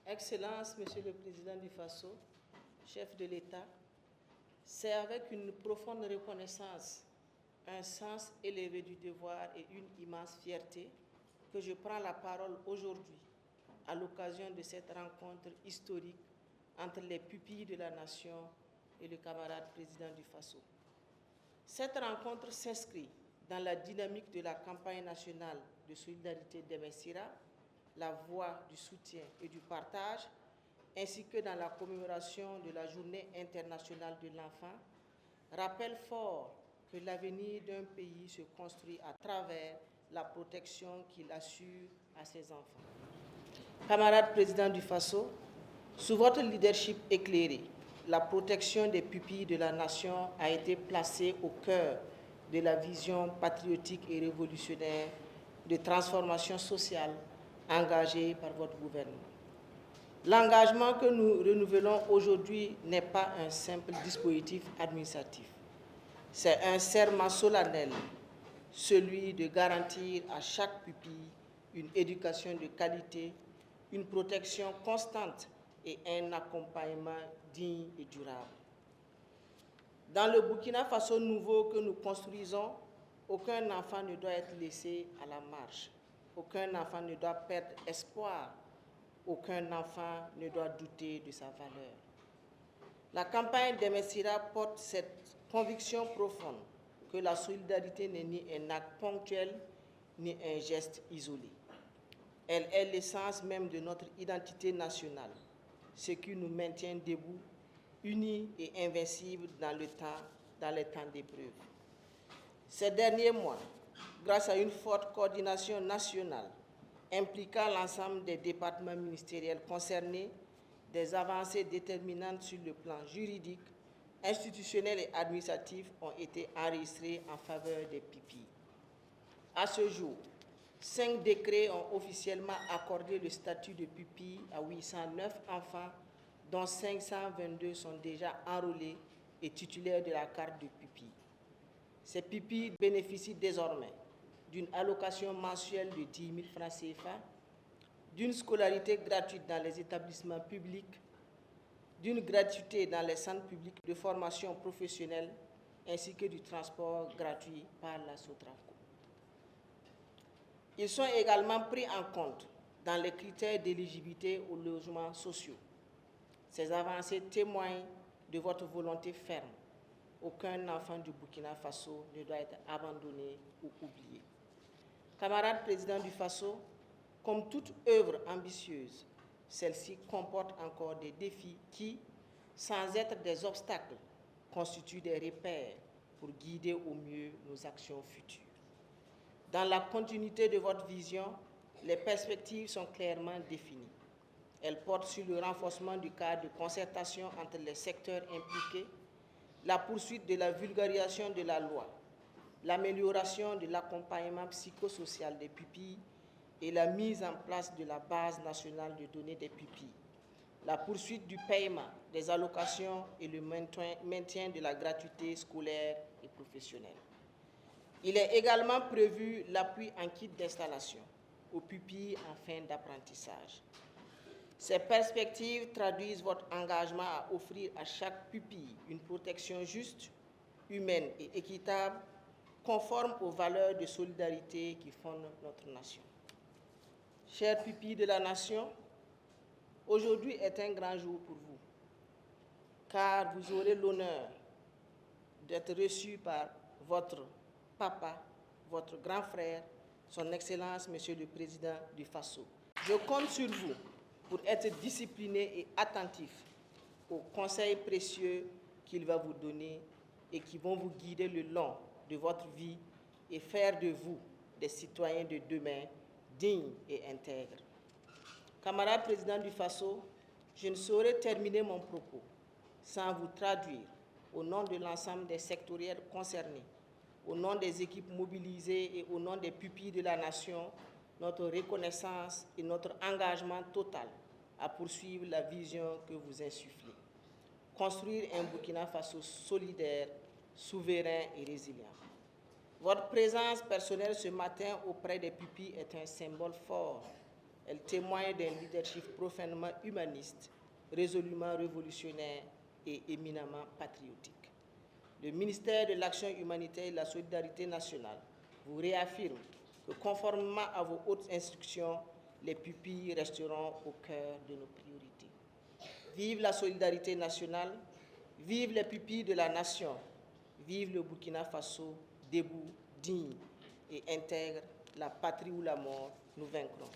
Excellences, Monsieur le Président du Faso, chef de l'État, c'est avec une profonde reconnaissance, un sens élevé du devoir et une immense fierté que je prends la parole aujourd'hui à l'occasion de cette rencontre historique entre les pupilles de la nation et le camarade président du Faso. Cette rencontre s'inscrit dans la dynamique de la campagne nationale de solidarité d'Emessira, la voie du soutien et du partage, ainsi que dans la commémoration de la Journée internationale de l'enfant, rappelle fort que l'avenir d'un pays se construit à travers la protection qu'il assure à ses enfants. Camarade président du Faso, sous votre leadership éclairé, la protection des pupilles de la nation a été placée au cœur de la vision patriotique et révolutionnaire de transformation sociale engagée par votre gouvernement. L'engagement que nous renouvelons aujourd'hui n'est pas un simple dispositif administratif. C'est un serment solennel, celui de garantir à chaque pupille une éducation de qualité, une protection constante et un accompagnement digne et durable. Dans le Burkina Faso nouveau que nous construisons, aucun enfant ne doit être laissé à la marge. Aucun enfant ne doit perdre espoir. Aucun enfant ne doit douter de sa valeur. La campagne d'Emessira porte cette conviction profonde que la solidarité n'est ni un acte ponctuel, ni un geste isolé. Elle est l'essence même de notre identité nationale, ce qui nous maintient debout, unis et invincibles dans les temps d'épreuve. Ces derniers mois, grâce à une forte coordination nationale impliquant l'ensemble des départements ministériels concernés, des avancées déterminantes sur le plan juridique, institutionnel et administratif ont été enregistrées en faveur des pupilles. À ce jour, 5 décrets ont officiellement accordé le statut de pupille à 809 enfants, dont 522 sont déjà enrôlés et titulaires de la carte de pupille. Ces pupilles bénéficient désormais d'une allocation mensuelle de 10 000 francs CFA, d'une scolarité gratuite dans les établissements publics, d'une gratuité dans les centres publics de formation professionnelle, ainsi que du transport gratuit par la SOTRAFCO. Ils sont également pris en compte dans les critères d'éligibilité aux logements sociaux. Ces avancées témoignent de votre volonté ferme. Aucun enfant du Burkina Faso ne doit être abandonné ou oublié. Camarade président du Faso, comme toute œuvre ambitieuse, celle-ci comporte encore des défis qui, sans être des obstacles, constituent des repères pour guider au mieux nos actions futures. Dans la continuité de votre vision, les perspectives sont clairement définies. Elles portent sur le renforcement du cadre de concertation entre les secteurs impliqués, la poursuite de la vulgarisation de la loi, l'amélioration de l'accompagnement psychosocial des pupilles et la mise en place de la base nationale de données des pupilles, la poursuite du paiement des allocations et le maintien de la gratuité scolaire et professionnelle. Il est également prévu l'appui en kit d'installation aux pupilles en fin d'apprentissage. Ces perspectives traduisent votre engagement à offrir à chaque pupille une protection juste, humaine et équitable, conforme aux valeurs de solidarité qui fondent notre nation. Chers pupilles de la nation, aujourd'hui est un grand jour pour vous, car vous aurez l'honneur d'être reçus par votre papa, votre grand frère, son Excellence, Monsieur le Président du Faso. Je compte sur vous pour être discipliné et attentif aux conseils précieux qu'il va vous donner et qui vont vous guider le long de votre vie et faire de vous des citoyens de demain dignes et intègres. Camarade président du Faso, je ne saurais terminer mon propos sans vous traduire, au nom de l'ensemble des sectoriels concernés, au nom des équipes mobilisées et au nom des pupilles de la nation, notre reconnaissance et notre engagement total à poursuivre la vision que vous insufflez. Construire un Burkina Faso solidaire, souverain et résilient. Votre présence personnelle ce matin auprès des pupilles est un symbole fort. Elle témoigne d'un leadership profondément humaniste, résolument révolutionnaire et éminemment patriotique. Le ministère de l'Action humanitaire et de la solidarité nationale vous réaffirme que conformément à vos hautes instructions, les pupilles resteront au cœur de nos priorités. Vive la solidarité nationale, vive les pupilles de la nation, vive le Burkina Faso, debout, digne et intègre, la patrie ou la mort, nous vaincrons.